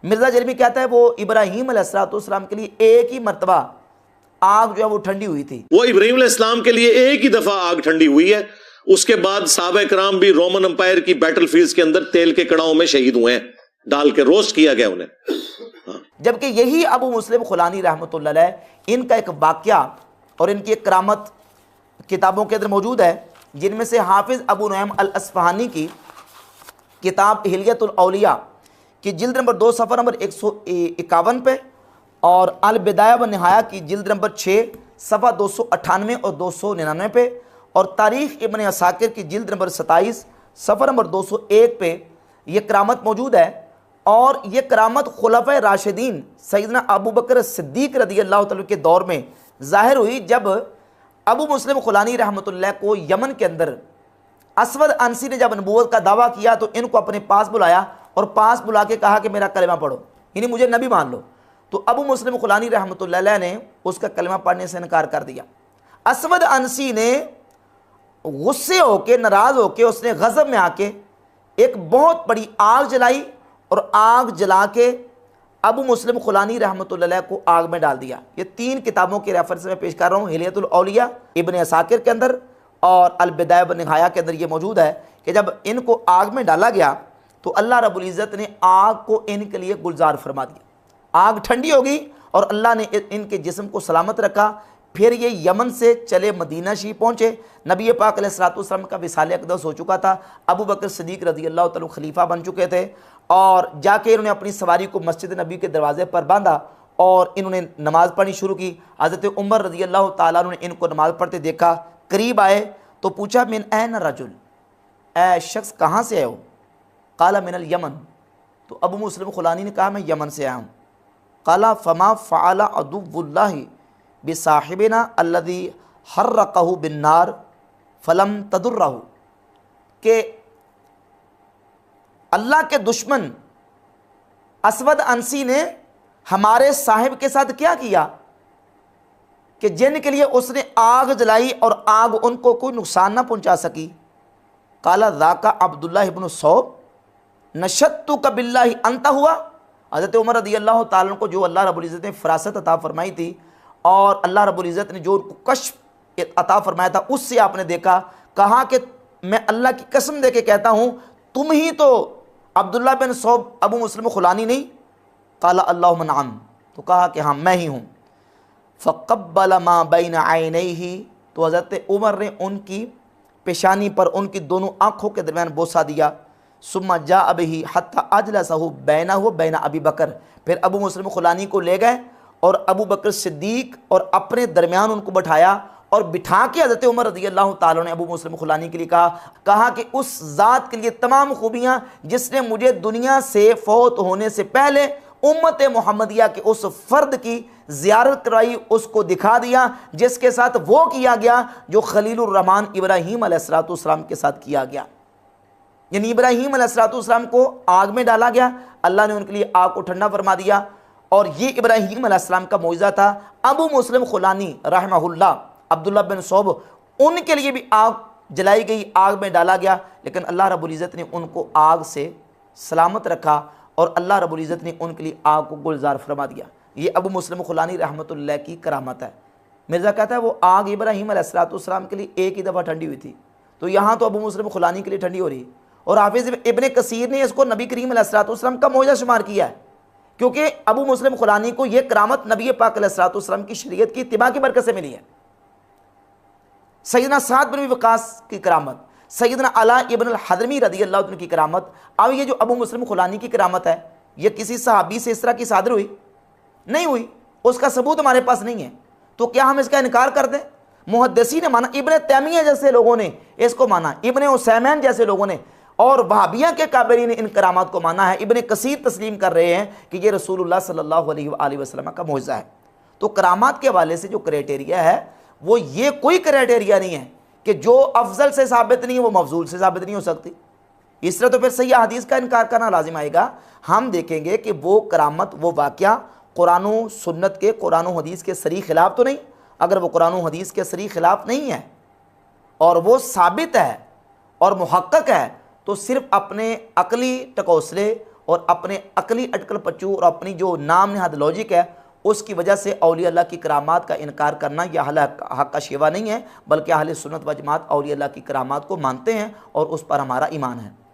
मिर्ज़ा जरमी कहता है वो इब्राहीम अलैहिस्सलाम के लिए एक ही मरतबा आग जो है वो ठंडी हुई थी। वो इब्राहीम अलैहिस्सलाम के लिए एक ही दफा आग ठंडी हुई है, उसके बाद सहाबा कराम भी रोमन अंपायर की बैटलफील्ड्स के अंदर तेल के कड़ाओं में शहीद हुए हैं, डाल के रोस्ट किया गया उन्हें। जबकि यही अबू मुस्लिम खुलानी रहमतुल्लाह अलैह इनका एक वाक़या और इनकी एक करामत किताबों के अंदर मौजूद है, जिनमें से हाफिज़ अबू नुएम अल अस्फ़हानी की किताब हिलियतुल औलिया की जिल्द नंबर 2 सफ़र नंबर 151 पे और अल बिदाया व निहाया की जिल्द नंबर 6 सफ़ा 298 और 299 पे और तारीख़ इब्न असाकिर की जिल्द नंबर 27 सफ़र नंबर 201 पे ये करामत मौजूद है। और ये करामत खुलफ़ाए राशिदीन सैयदना अबू बकर सिद्दीक़ रज़ी अल्लाह तआला के दौर में ज़ाहिर हुई, जब अबू मुस्लिम खुलानी रहमतुल्लाह को यमन के अंदर असवद अंसी ने जब नबूवत का दावा किया तो इनको अपने पास बुलाया और पास बुला के कहा कि मेरा कलमा पढ़ो, यानी मुझे नबी मान लो। तो अबू मुस्लिम खुलानी रहमतुल्लाह अलैह ने उसका कलमा पढ़ने से इनकार कर दिया। असवद अंसी ने गुस्से होके, नाराज़ होके, उसने गज़ब में आके एक बहुत बड़ी आग जलाई और आग जला के अबू मुस्लिम खुलानी रहमतुल्लाह अलैह को आग में डाल दिया। ये 3 किताबों के रेफरेंस में पेश कर रहा हूँ, हिलियतुल औलिया इब्न असाकिर के अंदर और अल बिदाया व निहाया के अंदर ये मौजूद है कि जब इनको आग में डाला गया तो अल्लाह रब्बुल इज़्ज़त ने आग को इनके लिए गुलजार फरमा दिया। आग ठंडी हो गई और अल्लाह ने इनके जिस्म को सलामत रखा। फिर ये यमन से चले मदीना शरीफ पहुँचे। नबी पाक अलैहिस्सलाम का विसाल अक़दस हो चुका था, अबू बकर सिद्दीक़ रज़ी अल्लाह तआला खलीफा बन चुके थे और जाके इन्होंने अपनी सवारी को मस्जिद नबी के दरवाज़े पर बांधा और इन्होंने नमाज़ पढ़नी शुरू की। हज़रत उमर रज़ी अल्लाह तआला ने इनको नमाज़ पढ़ते देखा, करीब आए तो पूछा मिन ऐन रजुल, ए शख्स कहाँ से आए हो? काला मिनल यमन। तो अबू मुस्लिम खुलानी ने कहा मैं यमन से आया हूँ। काला फमा फ़अला अदुव्वुल्लाहि बिसाहिबिना अल्लज़ी हर्रक़हु बिन्नार फलम तदुर्रहु, के अल्लाह के दुश्मन असवद अंसी ने हमारे साहिब के साथ क्या किया कि जिनके लिए उसने आग जलाई और आग उनको कोई नुकसान ना पहुंचा सकी। काला ज़ाका अब्दुल्लाह इब्न सौब नशत्तु कबिल्लाहि अंता हुआ। हज़रत उमर रज़ी अल्लाह तआला को जो अल्लाह रब्बुल इज़्ज़त ने फरासत अता फरमाई थी और अल्लाह रब्बुल इज़्ज़त ने जो उनको कश्फ अता फरमाया था उससे आपने देखा। कहा कि मैं अल्लाह की कसम दे के कहता हूँ तुम ही तो अब्दुल्ला बिन सौब अबू मुस्लिम खुलानी नहीं? काला अल्लाहुम्मा नअम, तो कहा कि हाँ मैं ही हूँ। फ़क़ब्बल मा बैन ऐनैहि, तो हज़रत उमर ने उनकी पेशानी पर उनकी दोनों आँखों के दरमियान बोसा दिया। सुम्मा जाअ बिही हत्ता अजलसहु बैनहु बैन अबी बकर, फिर अबू मुस्लिम खुलानी को ले गए और अबू बकर सिद्दीक़ और अपने दरमियान उनको बैठाया और बिठा के हज़रत उमर रज़ी अल्लाह तआला ने अबू मुस्लिम खुलानी के लिए कहा कि उस ज़ात के लिए तमाम खूबियाँ जिसने मुझे दुनिया से फौत होने से पहले उम्मत मोहम्मदिया के उस फ़र्द की ज़ियारत कराई, उसको दिखा दिया जिसके साथ वो किया गया जो खलीलुर रहमान इब्राहीम अलैहिस्सलाम के साथ किया गया। यानी इब्राहीम अलैहिस्सलाम को आग में डाला गया, अल्लाह ने उनके लिए आग को ठंडा फरमा दिया और ये इब्राहीम अलैहिस्सलाम का मौइज़ा था। अबू मुस्लिम खुलानी रहमहुल्लाह अब्दुल्ला बिन सौब, उनके लिए भी आग जलाई गई, आग में डाला गया, लेकिन अल्लाह रब्बुल इज़्ज़त ने उनको आग से सलामत रखा और अल्लाह रब्बुल इज़्ज़त ने उनके लिए आग को गुलजार फरमा दिया। ये अबू मुस्लिम खुलानी रहमतुल्लाह की करामत है। मिर्ज़ा कहता है वो आग इब्राहीम अलैहिस्सलाम के लिए एक ही दफ़ा ठंडी हुई थी, तो यहाँ तो अबू मुस्लिम खुलानी के लिए ठंडी हो रही है। और हाफिज़ इब्न कसीर ने इसको नबी करीम अलैहिस्सलाम का मौइज़ा शुमार किया है, क्योंकि अबू मुस्लिम खुलानी को यह करामत नबी पाक अलैहिस्सलाम की शरीयत की इत्तिबा की बरकत से मिली है। सैयदना साद बिन वक़ास की करामत, सैयदना अला इब्न अल हज़रमी रज़ी अल्लाह अन्हु की करामत। अब ये जो अबू मुस्लिम खुलानी की करामत है, ये किसी सहाबी से इस तरह की सादर हुई नहीं हुई, उसका सबूत हमारे पास नहीं है, तो क्या हम इसका इनकार कर दें? मुहद्दिसीन ने माना, इब्न तैमिया जैसे लोगों ने इसको माना, इब्न उसैमीन जैसे लोगों ने, और वहाबिया के काबिरीन ने इन करामात को माना है। इब्न कसीर तस्लीम कर रहे हैं कि ये रसूलुल्लाह सल्लल्लाहु अलैहि वसल्लम का मौइज़ा है। तो करामात के हवाले से जो क्राइटेरिया है वो ये कोई क्राइटेरिया नहीं है कि जो अफजल से साबित नहीं है वो मफजूल से साबित नहीं हो सकती। इस तरह तो फिर सही हदीस का इनकार करना लाजिम आएगा। हम देखेंगे कि वो करामत, वो वाक़या कुरान व सुन्नत के, कुरान व हदीस के सरी खिलाफ तो नहीं। अगर वो कुरान व हदीस के सरी खिलाफ नहीं है और वो साबित है और मुहक्कक है, तो सिर्फ अपने अकली टकोसले और अपने अकली अटकल पच्चू और अपनी जो नाम नहाद लॉजिक है उसकी वजह से औलिया अल्लाह की करामात का इनकार करना यह अहले हक का शेवा नहीं है, बल्कि अहले सुन्नत व जमात औलिया अल्लाह की करामात को मानते हैं और उस पर हमारा ईमान है।